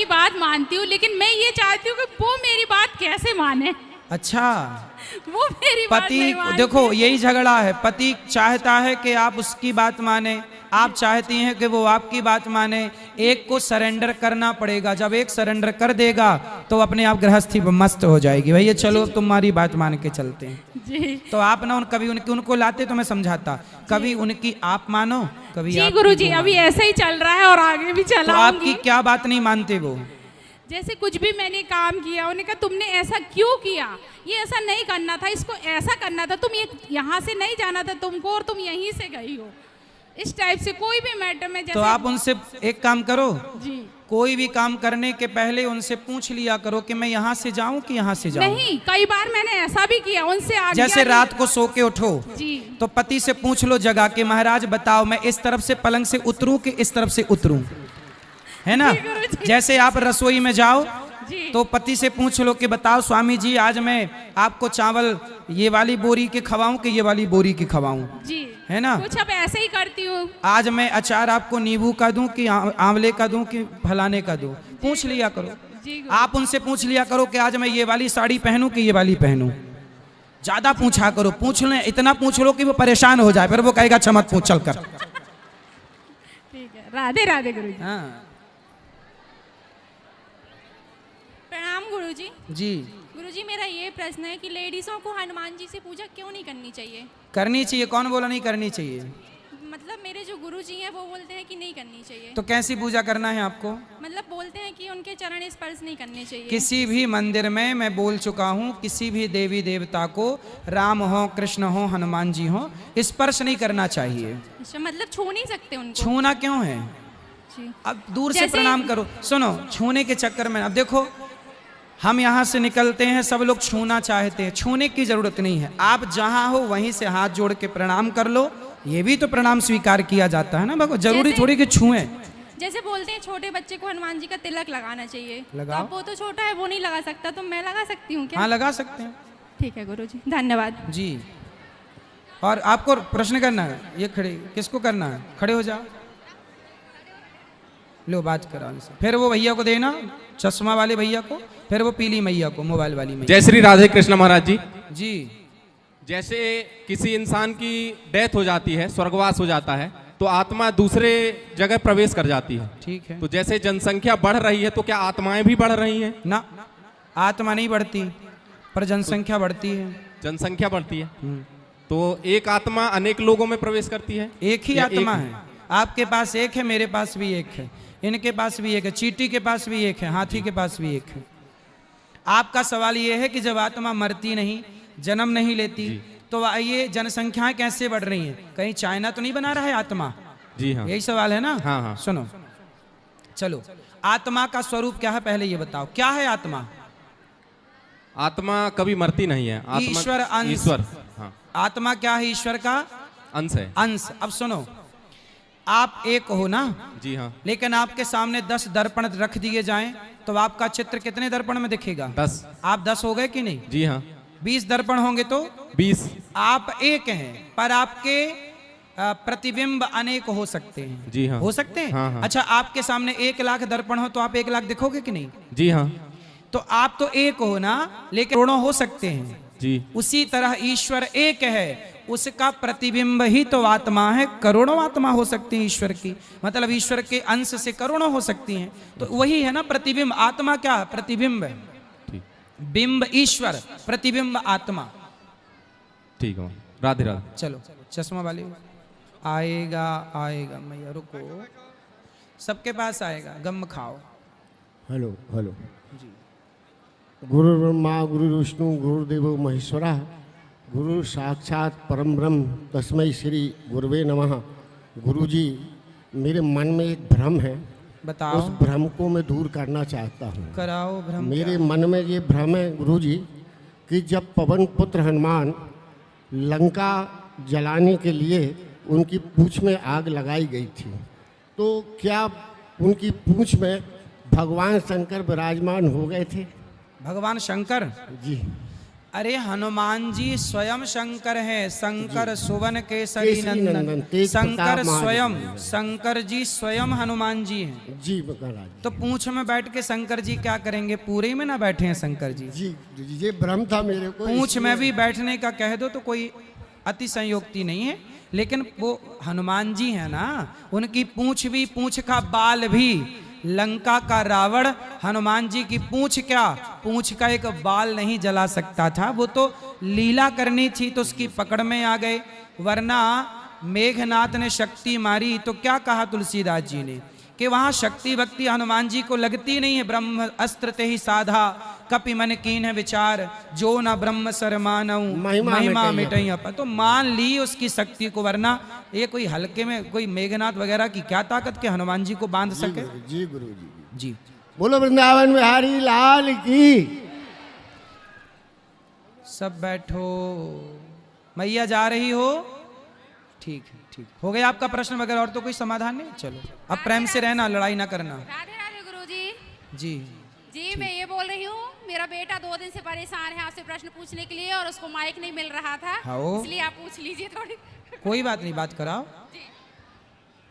की बात मानती हूँ, लेकिन मैं ये चाहती हूँ कि वो मेरी बात कैसे माने। अच्छा, वो मेरी बात पति नहीं मानती। देखो यही झगड़ा है, पति चाहता है कि आप उसकी बात माने, आप चाहती हैं कि वो आपकी बात माने। एक को सरेंडर करना पड़ेगा, जब एक सरेंडर कर देगा तो अपने आप गृहस्थी मस्त हो जाएगी। भैया चलो तुम्हारी बात मान के चलते हैं जी। तो आप ना कभी उनको लाते तो मैं समझाता, कभी उनकी आप मानो, कभी जी आपकी गुरुजी, वो अभी मानो। ऐसा ही चल रहा है और आगे भी तो चलाऊंगी। आपकी क्या बात नहीं मानते वो? जैसे कुछ भी मैंने काम किया, उन्होंने कहा तुमने ऐसा क्यों किया, ये ऐसा नहीं करना था, इसको ऐसा करना था, तुम ये यहाँ से नहीं जाना था तुमको और तुम यहीं से गई हो। इस टाइप से कोई भी मैटर में जैसे तो आप उनसे एक काम करो, जी, कोई भी काम करने के पहले उनसे पूछ लिया करो कि मैं यहाँ से जाऊं कि यहाँ से जाऊं। नहीं, कई बार मैंने ऐसा भी किया, उनसे आज्ञा जैसे रात को सो के उठो जी, तो पति से पूछ लो जगा के, महाराज बताओ मैं इस तरफ से पलंग से उतरूं कि इस तरफ से उतरूं, है ना। जी गुरुजी। जैसे आप रसोई में जाओ जी, तो पति से पूछ लो कि बताओ स्वामी जी आज मैं आपको चावल ये वाली बोरी के खवाऊं कि ये वाली बोरी के खवाऊं, जी, है ना। कुछ अब ऐसे ही करती हूँ। आज मैं अचार आपको नींबू का दूं कि आंवले का दूं कि फलाने का दूं, पूछ लिया करो। जी आप उनसे पूछ लिया करो कि आज मैं ये वाली साड़ी पहनूं कि ये वाली पहनूं। ज्यादा पूछा करो, पूछ लें इतना पूछ लो कि वो परेशान हो जाए, फिर वो कहेगा अच्छा मत पूछ चल कर। ठीक है, राधे राधे गुरुजी। हाँ प्रणाम गुरुजी। जी, गुरुजी मेरा ये प्रश्न है कि लेडीजों को हनुमान जी से पूजा क्यों नहीं करनी चाहिए? करनी चाहिए, कौन बोला नहीं करनी चाहिए? मतलब मेरे जो गुरुजी हैं वो बोलते हैं कि नहीं करनी चाहिए। तो कैसी पूजा करना है आपको? मतलब बोलते हैं कि उनके चरण स्पर्श नहीं करने चाहिए। किसी भी मंदिर में मैं बोल चुका हूँ, किसी भी देवी देवता को, राम हो कृष्ण हो हनुमान जी हो, स्पर्श नहीं करना चाहिए। अच्छा, मतलब छू नहीं सकते उनको? छूना क्यों है? जी। अब दूर से जैसे- प्रणाम करो। सुनो, छूने के चक्कर में अब देखो हम यहाँ से निकलते हैं, सब लोग छूना चाहते हैं, छूने की जरूरत नहीं है। आप जहाँ हो वहीं से हाथ जोड़ के प्रणाम कर लो, ये भी तो प्रणाम स्वीकार किया जाता है ना भगवान, जरूरी जैसे- थोड़ी कि छुएं। जैसे बोलते हैं छोटे बच्चे को हनुमान जी का तिलक लगाना चाहिए, लगाओ। तो अब वो तो छोटा है, वो नहीं लगा सकता, तो मैं लगा सकती हूँ क्या? हाँ लगा सकते हैं ठीक है गुरुजी, धन्यवाद। जी। और आपको प्रश्न करना है, ये खड़े किसको करना है? खड़े हो जाओ, लो बात करो उनसे। फिर वो भैया को देना, चश्मा वाले भैया को, फिर वो पीली मैया को, मोबाइल वाली मैया। जय श्री राधे कृष्ण महाराज जी। जी, जैसे किसी इंसान की डेथ हो जाती है, स्वर्गवास हो जाता है, तो आत्मा दूसरे जगह प्रवेश कर जाती है। ठीक है तो जैसे जनसंख्या बढ़ रही है तो क्या आत्माएं भी बढ़ रही हैं? ना, आत्मा नहीं बढ़ती पर जनसंख्या बढ़ती है। जनसंख्या बढ़ती है तो एक आत्मा अनेक लोगों में प्रवेश करती है? एक ही या आत्मा एक है, आपके पास एक है, मेरे पास भी एक है, इनके पास भी एक है, चींटी के पास भी एक है, हाथी के पास भी एक है। आपका सवाल ये है कि जब आत्मा मरती नहीं, जन्म नहीं लेती, तो ये जनसंख्याएं कैसे बढ़ रही हैं? कहीं चाइना तो नहीं बना रहा है आत्मा? जी हाँ। यही सवाल है ना। हाँ, हाँ। सुनो, चलो आत्मा का स्वरूप क्या है पहले ये बताओ, क्या है आत्मा? आत्मा कभी मरती नहीं है। आत्मा ईश्वर अंश। ईश्वर, हाँ, आत्मा क्या है? ईश्वर का अंश है। अंश। अब सुनो, आप एक हो ना, जी हाँ। लेकिन आपके सामने 10 दर्पण रख दिए जाएं तो आपका चित्र कितने दर्पण में दिखेगा? 10। आप 10 हो गए कि नहीं? जी हाँ। 20 दर्पण होंगे तो 20। आप एक हैं, पर आपके प्रतिबिंब अनेक हो सकते हैं। जी हाँ। हो सकते हैं। हाँ, हाँ। अच्छा, आपके सामने 1 लाख दर्पण हो तो आप 1 लाख दिखोगे कि नहीं? जी हाँ। तो आप तो एक हो ना, लेकिन करोड़ों हो सकते हैं। जी। उसी तरह ईश्वर एक है, उसका प्रतिबिंब ही तो आत्मा है। करोड़ों आत्मा हो सकती है ईश्वर की, मतलब ईश्वर के अंश से करोड़ों हो सकती हैं। तो वही है ना प्रतिबिंब। आत्मा क्या? प्रतिबिंब है। ठीक, बिंब ईश्वर, प्रतिबिंब आत्मा। ठीक है। राधे राधे। चलो चश्मा वाले आएगा, आएगा मैया, रुको, सबके पास आएगा, गम खाओ। हेलो हेलो गुरु ब्रह्मा गुरु विष्णु गुरुदेवो महेश्वरा गुरु साक्षात परम ब्रह्म तस्मै श्री गुरुवे नमः। गुरुजी, मेरे मन में एक भ्रम है, बताओ। उस भ्रम को मैं दूर करना चाहता हूँ। कराओ भ्रम। मेरे मन में ये भ्रम है गुरुजी कि जब पवन पुत्र हनुमान लंका जलाने के लिए उनकी पूंछ में आग लगाई गई थी, तो क्या उनकी पूंछ में भगवान शंकर विराजमान हो गए थे? भगवान शंकर? जी। अरे हनुमान जी स्वयं शंकर हैं, शंकर सुवन केसरी केसरी नंदन। नंदन, तेज शंकर प्रताप स्वयं, महादेव। शंकर जी स्वयं हनुमान जी हैं। जी महाराज तो पूंछ में बैठ के शंकर जी क्या करेंगे? पूरे में ना बैठे हैं शंकर जी। जी। ये भ्रम था मेरे को। पूंछ में इसलिए- भी बैठने का कह दो तो कोई अति संयोक्ति नहीं है, लेकिन वो हनुमान जी है ना, उनकी पूंछ भी, पूंछ का बाल भी, लंका का रावण हनुमान जी की पूंछ क्या, पूंछ का एक बाल नहीं जला सकता था। वो तो लीला करनी थी तो उसकी पकड़ में आ गए, वरना मेघनाथ ने शक्ति मारी तो क्या कहा तुलसीदास जी ने कि वहां शक्ति भक्ति हनुमान जी को लगती नहीं है। ब्रह्म अस्त्र ते ही साधा, कपि मन कीन विचार, जो न ब्रह्म सर मानऊ, महिमा महिमा मिटई मिटई अपन। तो मान ली उसकी शक्ति को, वरना ये कोई हल्के में कोई मेघनाथ वगैरह की क्या ताकत के हनुमान जी को बांध सके। जी गुरु जी। जी बोलो वृंदावन बिहारी लाल की। सब बैठो, मैया जा रही हो? ठीक है, ठीक हो गया आपका प्रश्न वगैरह, और तो कोई समाधान नहीं। चलो अब प्रेम से रहना, लड़ाई ना करना। राधे राधे गुरुजी। जी जी मैं ये बोल रही हूँ, मेरा बेटा 2 दिन से परेशान है आपसे प्रश्न पूछने के लिए और उसको माइक नहीं मिल रहा था, हाँ। इसलिए आप पूछ लीजिए थोड़ी। कोई बात नहीं, बात कराओ।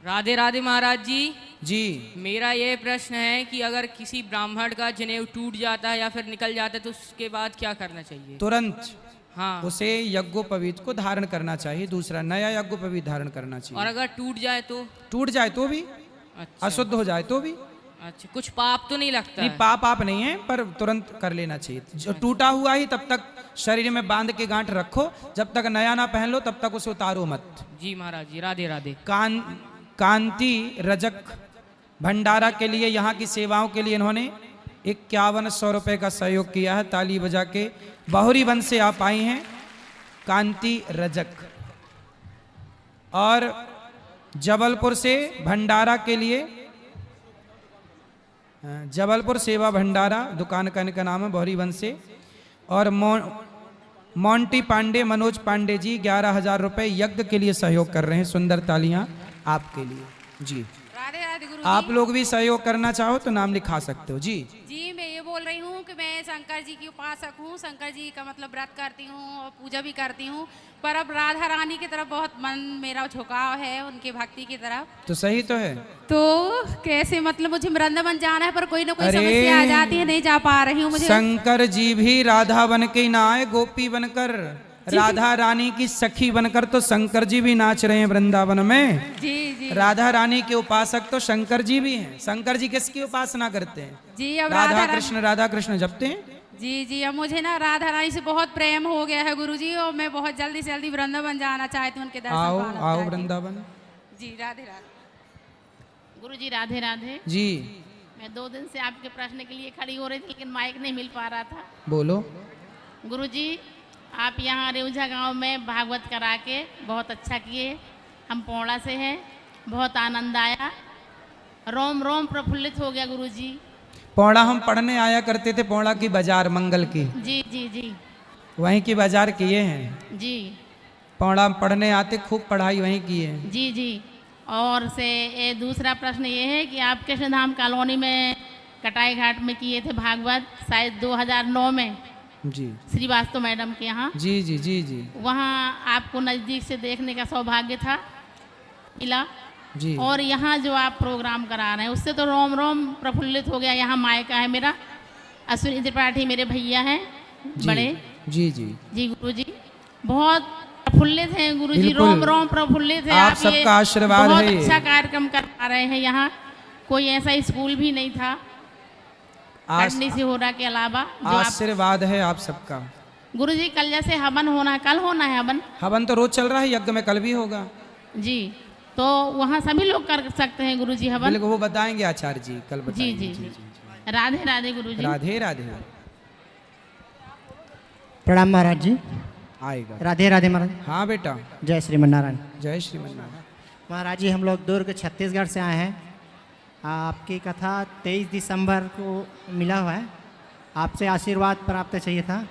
राधे राधे महाराज जी। जी मेरा ये प्रश्न है कि अगर किसी ब्राह्मण का जनेऊ टूट जाता है या फिर निकल जाता है तो उसके बाद क्या करना चाहिए? तुरंत हाँ। उसे यज्ञोपवीत को धारण करना चाहिए, दूसरा नया यज्ञोपवीत धारण करना और चाहिए। अगर टूट जाए तो? टूट जाए तो भी, अच्छा अशुद्ध हो जाए तो भी अच्छा, कुछ पाप तो नहीं लगता नहीं, है? पाप आप नहीं है, पर तुरंत कर लेना चाहिए। जो टूटा हुआ ही तब तक शरीर में बांध के गांठ रखो, जब तक नया ना पहन लो तब तक उसे उतारो मत। जी महाराज जी, राधे राधे। कांति रजक भंडारा के लिए, यहाँ की सेवाओं के लिए इन्होंने 5100 रुपये का सहयोग किया है। ताली बजा के। बाहुरी वन से आप आई हैं कांति रजक, और जबलपुर से भंडारा के लिए, जबलपुर सेवा भंडारा दुकान का इनका नाम है, बहरी वन से। और मोंटी पांडे, मनोज पांडे जी 11,000 रुपये यज्ञ के लिए सहयोग कर रहे हैं। सुंदर तालियां आपके लिए। जी राधे राधे गुरुजी। आप लोग भी सहयोग करना चाहो तो नाम लिखा सकते हो। जी जी मैं ये बोल रही हूँ कि मैं शंकर जी की उपासक हूँ, शंकर जी का मतलब व्रत करती हूँ और पूजा भी करती हूँ, पर अब राधा रानी की तरफ बहुत मन मेरा झुकाव है, उनकी भक्ति की तरफ। तो सही तो है। तो कैसे, मतलब मुझे वृंदावन जाना है पर कोई ना कोई अरे, समस्या आ जाती है, नहीं जा पा रही हूँ मुझे। शंकर जी भी राधा बन के ना आए, गोपी बनकर, राधा रानी की सखी बनकर तो शंकर जी भी नाच रहे हैं वृंदावन में। जी जी राधा रानी के उपासक तो शंकर जी भी हैं। शंकर जी किसकी उपासना करते हैं? जी। अब राधा कृष्ण जपते हैं। जी जी अब मुझे ना राधा रानी से बहुत प्रेम हो गया है गुरुजी, और मैं बहुत जल्दी से जल्दी वृंदावन जाना चाहती हूँ, उनके दर्शन आओ पाना आओ चाहती हूँ। वृंदावन। जी राधे राधे। गुरुजी राधे राधे। जी मैं 2 दिन से आपके प्रश्न के लिए खड़ी हो रही थी लेकिन माइक नहीं मिल पा रहा था। बोलो। गुरुजी आप यहाँ रेउजा गांव में भागवत करा के बहुत अच्छा किए। हम पौड़ा से हैं, बहुत आनंद आया, रोम रोम प्रफुल्लित हो गया गुरुजी। पौड़ा हम पढ़ने आया करते थे, पौड़ा की बाजार मंगल की, जी जी जी वहीं की बाजार किए हैं। जी पौड़ा पढ़ने आते, खूब पढ़ाई वहीं की है। जी जी। और से ये दूसरा प्रश्न ये है कि आप कृष्णधाम कॉलोनी में कटाई घाट में किए थे भागवत, शायद 2009 में जी श्रीवास्तव मैडम के यहाँ। जी जी जी जी वहाँ आपको नज़दीक से देखने का सौभाग्य था, मिला। जी। और यहाँ जो आप प्रोग्राम करा रहे हैं उससे तो रोम रोम प्रफुल्लित हो गया। यहाँ मायका है मेरा, अश्विनी त्रिपाठी मेरे भैया हैं जी, बड़े। जी जी जी गुरुजी बहुत प्रफुल्लित हैं गुरुजी, बिल्कुल। रोम रोम प्रफुल्लित है। आप ये सबका आशीर्वाद बहुत है ये। अच्छा कार्यक्रम कर पा रहे हैं। यहाँ कोई ऐसा स्कूल भी नहीं था खंडनी सिहोरा के अलावा जो आप। आशीर्वाद है आप सबका। गुरुजी कल जैसे हवन होना, कल होना है हवन। हवन तो रोज चल रहा है, यज्ञ में कल भी होगा। जी तो वहाँ सभी लोग कर सकते हैं गुरुजी हवन। बिल्कुल, वो बताएंगे आचार्य जी, कल जी बताएंगे। जी जी। राधे राधे गुरुजी। राधे राधे। प्रणाम महाराज जी। आएगा। राधे राधे महाराज। हाँ बेटा। जय श्रीमन्नारायण। जय श्रीमन्नारायण। महाराज जी हम लोग दुर्ग छत्तीसगढ़ से आए हैं। आपकी कथा 23 दिसंबर को मिला हुआ है, आपसे आशीर्वाद प्राप्त चाहिए था,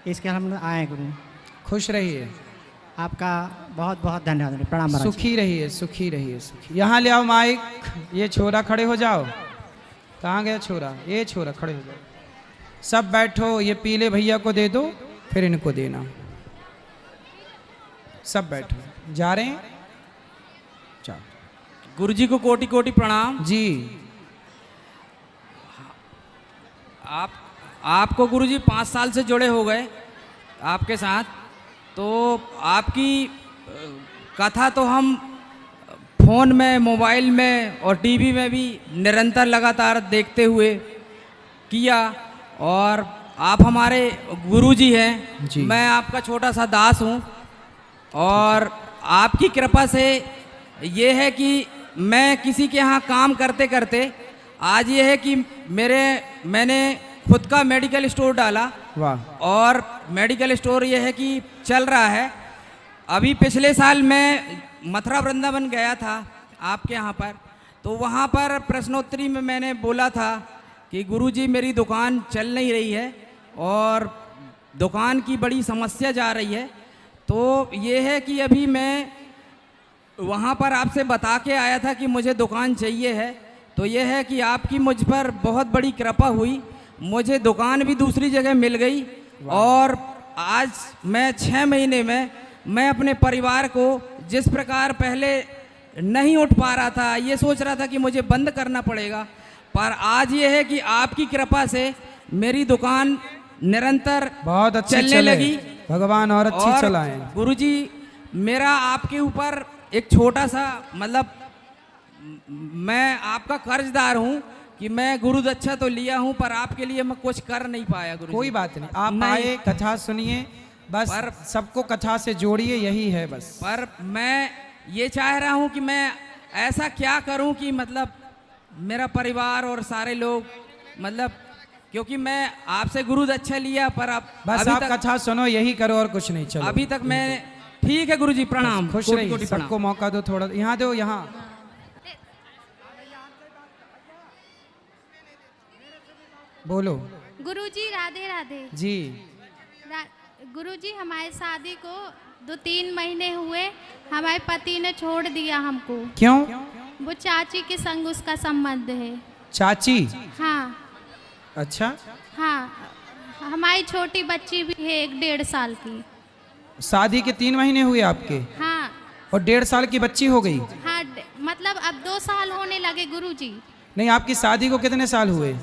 इसके हम आए हैं गुरु। खुश रहिए, आपका बहुत बहुत धन्यवाद। प्रणाम महाराज। सुखी रहिए, सुखी रहिए, सुखी। यहाँ ले आओ माइक। ये छोरा खड़े हो जाओ। कहाँ गया छोरा? ये छोरा खड़े हो जाओ। सब बैठो, ये पीले भैया को दे दो, फिर इनको देना। सब बैठो, जा रहे हैं। चलो। गुरुजी को कोटि कोटि प्रणाम। जी। आपको गुरुजी 5 साल से जुड़े हो गए आपके साथ, तो आपकी कथा तो हम फ़ोन में, मोबाइल में और टीवी में भी निरंतर लगातार देखते हुए किया, और आप हमारे गुरुजी हैं जी। मैं आपका छोटा सा दास हूँ, और आपकी कृपा से ये है कि मैं किसी के यहाँ काम करते करते आज ये है कि मैंने खुद का मेडिकल स्टोर डाला। वाह। और मेडिकल स्टोर ये है कि चल रहा है। अभी पिछले साल मैं मथुरा वृंदावन गया था आपके यहाँ पर, तो वहाँ पर प्रश्नोत्तरी में मैंने बोला था कि गुरुजी मेरी दुकान चल नहीं रही है और दुकान की बड़ी समस्या जा रही है। तो ये है कि अभी मैं वहाँ पर आपसे बता के आया था कि मुझे दुकान चाहिए है, तो ये है कि आपकी मुझ पर बहुत बड़ी कृपा हुई, मुझे दुकान भी दूसरी जगह मिल गई, और आज मैं 6 महीने में मैं अपने परिवार को जिस प्रकार पहले नहीं उठ पा रहा था, ये सोच रहा था कि मुझे बंद करना पड़ेगा, पर आज ये है कि आपकी कृपा से मेरी दुकान निरंतर बहुत अच्छी चलने चले। लगी। भगवान और अच्छी चलाएं। गुरुजी मेरा आपके ऊपर एक छोटा सा मतलब मैं आपका कर्जदार हूँ कि मैं गुरु दक्षा तो लिया हूँ, पर आपके लिए मैं कुछ कर नहीं पाया गुरुजी। कोई बात नहीं, आप नहीं। आए, कथा सुनिए, बस सबको कथा से जोड़िए, यही है बस। पर मैं ये चाह रहा हूँ कि मैं ऐसा क्या करूँ कि मतलब मेरा परिवार और सारे लोग मतलब, क्योंकि मैं आपसे गुरु दक्षा लिया, पर अब बस आप कथा सुनो, यही करो और कुछ नहीं। चलो अभी तक मैं ठीक है गुरुजी, प्रणाम। खुश कोटि रहिए, कोटि प्रणाम। सबको मौका दो, थोड़ा यहाँ दो, यहाँ बोलो। गुरुजी राधे राधे जी। गुरुजी हमारे शादी को 2-3 महीने हुए, हमारे पति ने छोड़ दिया हमको। क्यों? वो चाची के संग उसका संबंध है। चाची? हाँ अच्छा। हाँ, हमारी छोटी बच्ची भी है 1-1.5 साल की। शादी के 3 महीने हुए आपके? हाँ। और 1.5 साल की बच्ची हो गई? हाँ, मतलब अब 2 साल होने लगे गुरुजी। नहीं, आपकी शादी को कितने साल हुए?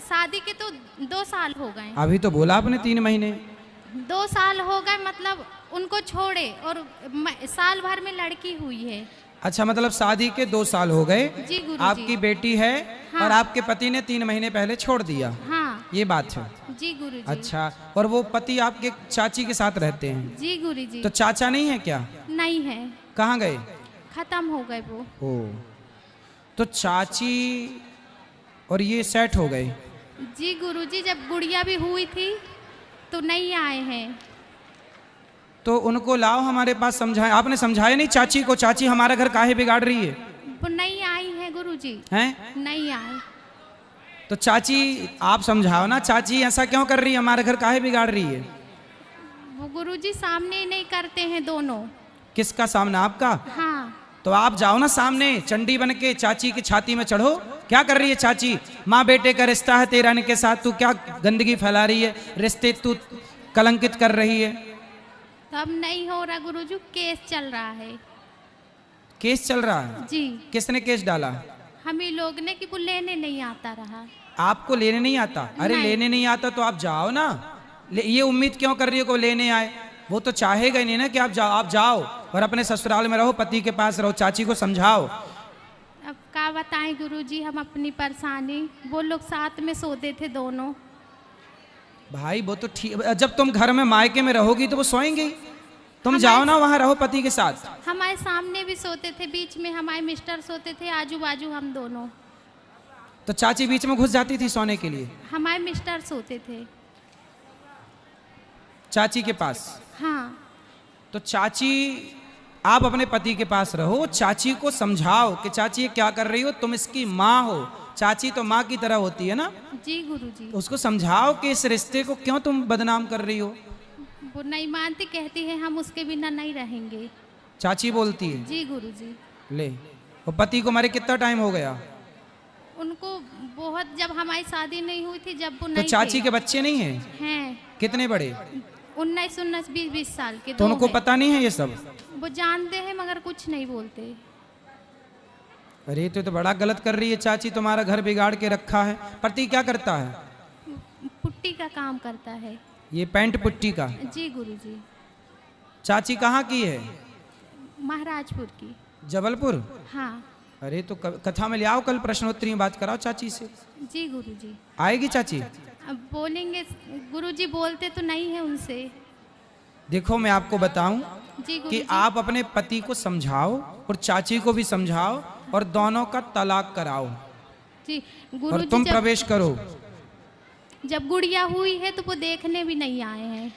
शादी के तो 2 साल हो गए। अभी तो बोला आपने 3 महीने। 2 साल हो गए, मतलब उनको छोड़े और साल भर में लड़की हुई है। अच्छा, मतलब शादी के 2 साल हो गए। जी गुरुजी। आपकी बेटी है। हाँ। और आपके पति ने 3 महीने पहले छोड़ दिया। हाँ। ये बात है। जी गुरुजी। अच्छा, और वो पति आपके चाची के साथ रहते हैं? जी गुरुजी। तो चाचा नहीं है क्या? नहीं है। कहाँ गए? खत्म हो गए वो। ओ, तो चाची और ये सेट हो गए? जी गुरुजी, जब गुड़िया भी हुई थी तो नहीं आए हैं। तो उनको लाओ हमारे पास, समझाए। आपने समझाया नहीं चाची को, चाची हमारा घर काहे बिगाड़ रही है? वो नहीं आई है गुरुजी। हैं? नहीं आए। तो चाची आप समझाओ ना, चाची ऐसा क्यों कर रही है, हमारे घर काहे बिगाड़ रही है? वो गुरुजी सामने नहीं करते हैं दोनों। किसका सामना? आपका? हाँ। तो आप जाओ ना सामने, चंडी बन के चाची की छाती में चढ़ो। क्या कर रही है चाची? माँ बेटे का रिश्ता है तेरा इनके साथ, तू क्या गंदगी फैला रही है, रिश्ते तू कलंकित कर रही है। तब नहीं हो रहा गुरुजी, केस चल रहा है। केस चल रहा है? जी। किसने केस डाला? हम ही लोग ने कि वो लेने नहीं आता रहा। आपको लेने नहीं आता? अरे नहीं। लेने नहीं आता तो आप जाओ ना। ये उम्मीद क्यों कर रही हो को लेने आए? वो तो चाहेगा ही नहीं ना कि आप जाओ। आप जाओ और अपने ससुराल में रहो, पति के पास रहो, चाची को समझाओ। अब क्या बताएं गुरुजी हम अपनी परेशानी। वो लोग साथ में सोते थे दोनों। भाई वो तो ठीक, जब तुम घर में मायके में रहोगी तो वो सोएंगे। तुम जाओ ना वहां, रहो पति के साथ। हमारे सामने भी सोते थे, बीच में हमारे मिस्टर सोते थे, आजू बाजू हम दोनों। तो चाची बीच में घुस जाती थी सोने के लिए? हमारे मिस्टर सोते थे चाची के पास? हाँ। तो चाची, आप अपने पति के पास रहो, चाची को समझाओ कि चाची ये क्या कर रही हो, तुम इसकी माँ हो। चाची तो माँ की तरह होती है ना? जी गुरुजी। उसको समझाओ कि इस रिश्ते को क्यों तुम बदनाम कर रही हो। वो नहीं मानती, कहती है हम उसके बिना नहीं रहेंगे। चाची बोलती है? जी गुरुजी। ले, वो पति को मरे कितना टाइम हो गया? उनको बहुत, जब हमारी शादी नहीं हुई थी जब वो तो नहीं चाची थे। के बच्चे नहीं हैं? हैं। कितने बड़े? 19 19 20 20 साल के तो दो उनको हैं। पता नहीं है ये सब? वो जानते हैं मगर कुछ नहीं बोलते। अरे तो बड़ा गलत कर रही है चाची, तुम्हारा घर बिगाड़ के रखा है। पति क्या करता है? पुट्टी का काम करता है। ये पैंट पुट्टी का। जी गुरुजी। चाची कहाँ की है? महाराजपुर की। जबलपुर? हाँ अरे तो कथा में ले आओ, कल प्रश्नोत्तरी में बात कराओ चाची से। जी गुरुजी। आएगी चाची? अब बोलेंगे गुरुजी, बोलते तो नहीं है उनसे। देखो मैं आपको बताऊं जी कि गुरुजी। आप अपने पति को समझाओ और चाची को भी समझाओ और दोनों का तलाक कराओ जी और गुरुजी। तुम प्रवेश करो। जब गुड़िया हुई है तो वो देखने भी नहीं आए हैं।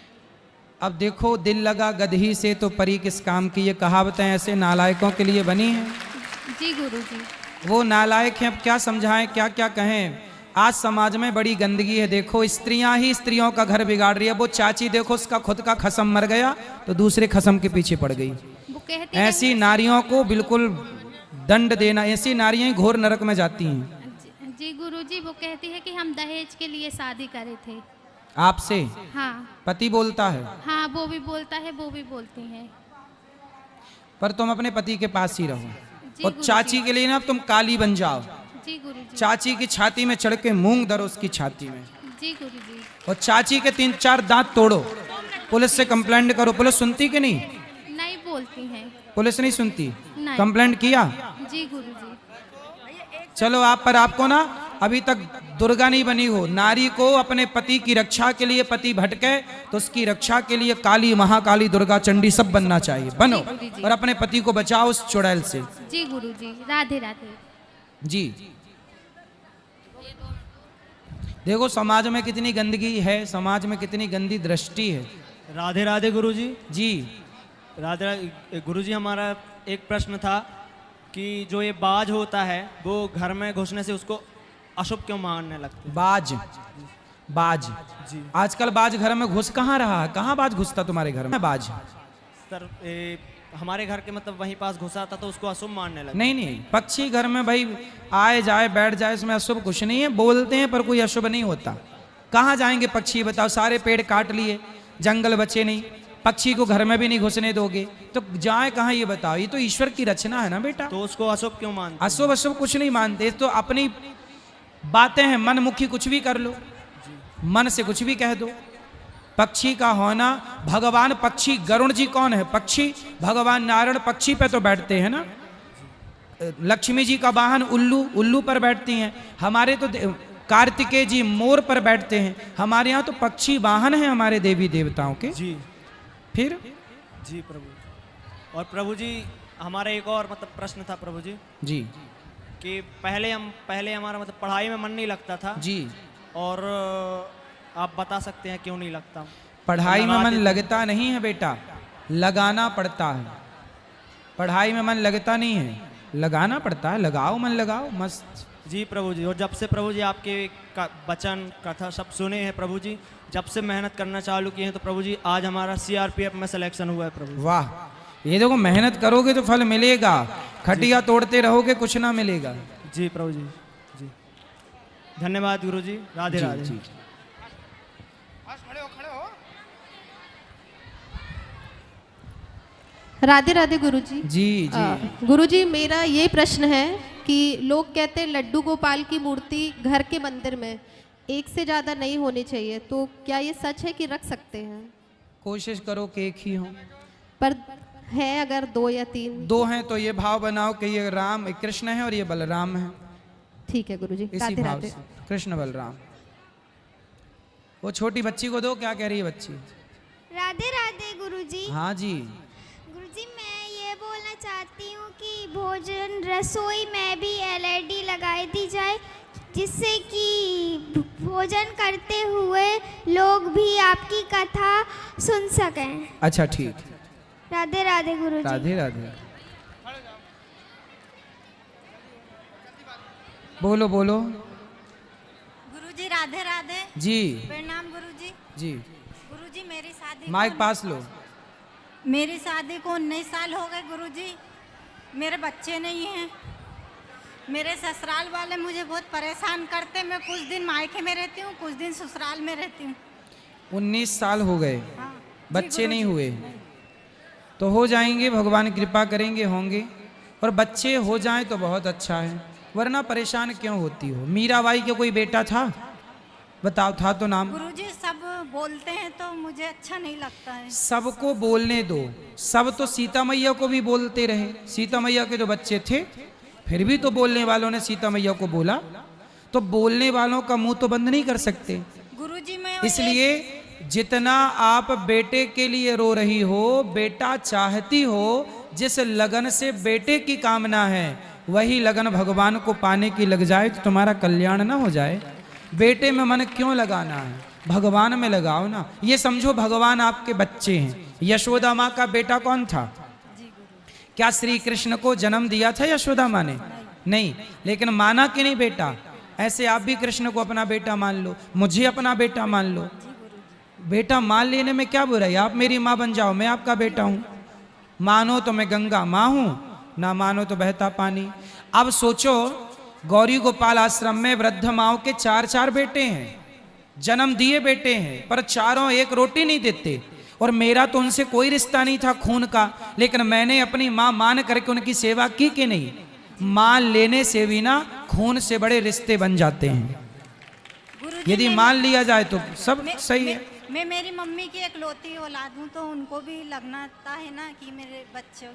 अब देखो, दिल लगा गदही से तो परी किस काम की, ये कहावतें ऐसे नालायकों के लिए बनी हैं। जी गुरुजी। वो नालायक हैं, अब क्या समझाएं, क्या क्या कहें। आज समाज में बड़ी गंदगी है। देखो स्त्रियां ही स्त्रियों का घर बिगाड़ रही है। वो चाची देखो, उसका खुद का खसम मर गया तो दूसरे खसम के पीछे पड़ गई। वो कहती ऐसी नारियों को बिल्कुल दंड देना, ऐसी नारियां ही घोर नरक में जाती हैं। जी गुरुजी, वो कहती है कि हम दहेज के लिए शादी करे थे। आपसे? हाँ पति बोलता है? हाँ, वो भी बोलता है, वो भी बोलती है। पर तुम अपने पति के पास ही रहो जी और गुरुजी। चाची के लिए ना तुम काली बन जाओ। जी गुरुजी। चाची की छाती में चढ़ के मूंग धरो उसकी छाती में जी गुरुजी। और चाची के 3-4 दांत तोड़ो। पुलिस से कंप्लेंट करो। पुलिस सुनती कि नहीं? नहीं बोलती है। पुलिस नहीं सुनती? नहीं। कंप्लेंट किया? जी गुरुजी। चलो आप पर, आपको ना अभी तक दुर्गा नहीं बनी हो। नारी को अपने पति की रक्षा के लिए, पति भटके तो उसकी रक्षा के लिए काली, महाकाली, दुर्गा, चंडी सब बनना चाहिए। बनो जी गुरुजी। और अपने पति को बचाओ उस चुड़ैल से। जी गुरुजी। राधे राधे। जी देखो समाज में कितनी गंदगी है, समाज में कितनी गंदी दृष्टि है। राधे राधे गुरुजी। जी राधे गुरुजी, हमारा एक प्रश्न था कि जो ये बाज होता है वो घर में घुसने से उसको अशुभ क्यों मानने लगते हैं? बाज, बाज जी आजकल बाज घर में घुस कहाँ रहा है? कहाँ बाज घुसता तुम्हारे घर में? बाज सर, हमारे घर के मतलब वहीं पास घुसा था तो उसको अशुभ मानने लगे। नहीं नहीं, पक्षी घर में भाई आए जाए बैठ जाए, इसमें अशुभ कुछ नहीं है। बोलते हैं पर कोई अशुभ नहीं होता। कहाँ जाएंगे पक्षी बताओ? सारे पेड़ काट लिए, जंगल बचे नहीं, पक्षी को घर में भी नहीं घुसने दोगे तो जाए कहाँ ये बताओ? ये तो ईश्वर की रचना है ना बेटा। तो उसको अशुभ क्यों मानते? अशुभ अशुभ कुछ नहीं मानते, तो अपनी बातें हैं, मन मुखी कुछ भी कर लो, मन से कुछ भी कह दो। पक्षी का होना, भगवान पक्षी, गरुड़ जी कौन है? पक्षी। भगवान नारायण पक्षी पे तो बैठते हैं ना। लक्ष्मी जी का वाहन उल्लू, उल्लू पर बैठती हैं। हमारे तो कार्तिकेय जी मोर पर बैठते हैं। हमारे यहाँ तो पक्षी वाहन है हमारे देवी देवताओं के। जी फिर जी प्रभु। और प्रभु जी, हमारा एक और मतलब प्रश्न था प्रभु जी जी कि पहले हमारा मतलब पढ़ाई में मन नहीं लगता था जी। और आप बता सकते हैं क्यों नहीं लगता? पढ़ाई में मन लगाते थे। लगता नहीं है बेटा, लगाना पड़ता है। पढ़ाई में मन लगता नहीं है, लगाना पड़ता है। लगाओ, मन लगाओ, मस्त। जी प्रभु जी। और जब से प्रभु जी आपके वचन कथा सब सुने हैं प्रभु जी, जब से मेहनत करना चालू किए हैं तो प्रभु जी आज हमारा सीआरपीएफ में सिलेक्शन हुआ है प्रभु जी। वाह, ये देखो मेहनत करोगे तो फल मिलेगा, खटिया तोड़ते रहोगे कुछ ना मिलेगा। जी प्रभु जी। जी धन्यवाद गुरु जी। राधे राधे। जी। राधे राधे गुरुजी। जी जी। गुरुजी, मेरा ये प्रश्न है कि लोग कहते हैं लड्डू गोपाल की मूर्ति घर के मंदिर में एक से ज़्यादा नहीं होनी चाहिए, तो क्या ये सच है कि रख सकते हैं? कोशिश करो कि एक ही हो, पर है अगर 2 या 3? 2 हैं तो ये भाव बनाओ कि ये राम कृष्ण है और ये बलराम है। ठीक है गुरुजी। इसी राधे भाव राधे। से कृष्ण बलराम। वो छोटी बच्ची को दो, क्या कह रही है बच्ची? राधे राधे गुरुजी। हाँ जी। गुरुजी, मैं ये बोलना चाहती हूँ कि भोजन रसोई में भी एलईडी लगाई दी जाए, जिससे कि भोजन करते हुए लोग भी आपकी कथा सुन सकें। अच्छा ठीक। राधे राधे गुरुजी। राधे राधे। बोलो बोलो। गुरुजी राधे राधे। जी प्रणाम गुरुजी। जी। गुरुजी, मेरी शादी माइक पास लो। मेरी शादी को 19 साल हो गए गुरुजी। मेरे बच्चे नहीं हैं। मेरे ससुराल वाले मुझे बहुत परेशान करते। मैं कुछ दिन मायके में रहती हूँ, कुछ दिन ससुराल में रहती हूँ। 19 साल हो गए। हाँ। बच्चे नहीं हुए, तो हो जाएंगे, भगवान कृपा करेंगे, होंगे। और बच्चे हो जाएं तो बहुत अच्छा है, वरना परेशान क्यों होती हो। मीराबाई के कोई बेटा था? बताओ, था तो नाम। गुरुजी सब बोलते हैं तो मुझे अच्छा नहीं लगता है। सबको बोलने दो, सब तो सीता मैया को भी बोलते रहे। सीता मैया के जो बच्चे थे, फिर भी तो बोलने वालों ने सीता मैया को बोला, तो बोलने वालों का मुंह तो बंद नहीं कर सकते। गुरुजी मैं इसलिए जितना आप बेटे के लिए रो रही हो, बेटा चाहती हो, जिस लगन से बेटे की कामना है वही लगन भगवान को पाने की लग जाए तो तुम्हारा कल्याण ना हो जाए। बेटे में मन क्यों लगाना है, भगवान में लगाओ ना। ये समझो भगवान आपके बच्चे हैं। यशोदा माँ का बेटा कौन था? क्या श्री कृष्ण को जन्म दिया था यशोदा माँ ने? नहीं, लेकिन माना कि नहीं बेटा? ऐसे आप भी कृष्ण को अपना बेटा मान लो, मुझे अपना बेटा मान लो। बेटा मान लेने में क्या बुराई? आप मेरी माँ बन जाओ, मैं आपका बेटा हूं। मानो तो मैं गंगा माँ हूं, ना मानो तो बहता पानी। अब सोचो, गौरी गोपाल आश्रम में वृद्ध माओं के 4-4 बेटे हैं, जन्म दिए बेटे हैं, पर चारों एक रोटी नहीं देते। और मेरा तो उनसे कोई रिश्ता नहीं था खून का, लेकिन मैंने अपनी माँ मान करके उनकी सेवा की कि नहीं? मान लेने से भी ना खून से बड़े रिश्ते बन जाते हैं। यदि मान लिया जाए तो सब सही है। मैं मेरी मम्मी की एक लौती औलाद हूँ, तो उनको भी लगना है ना कि मेरे बच्चों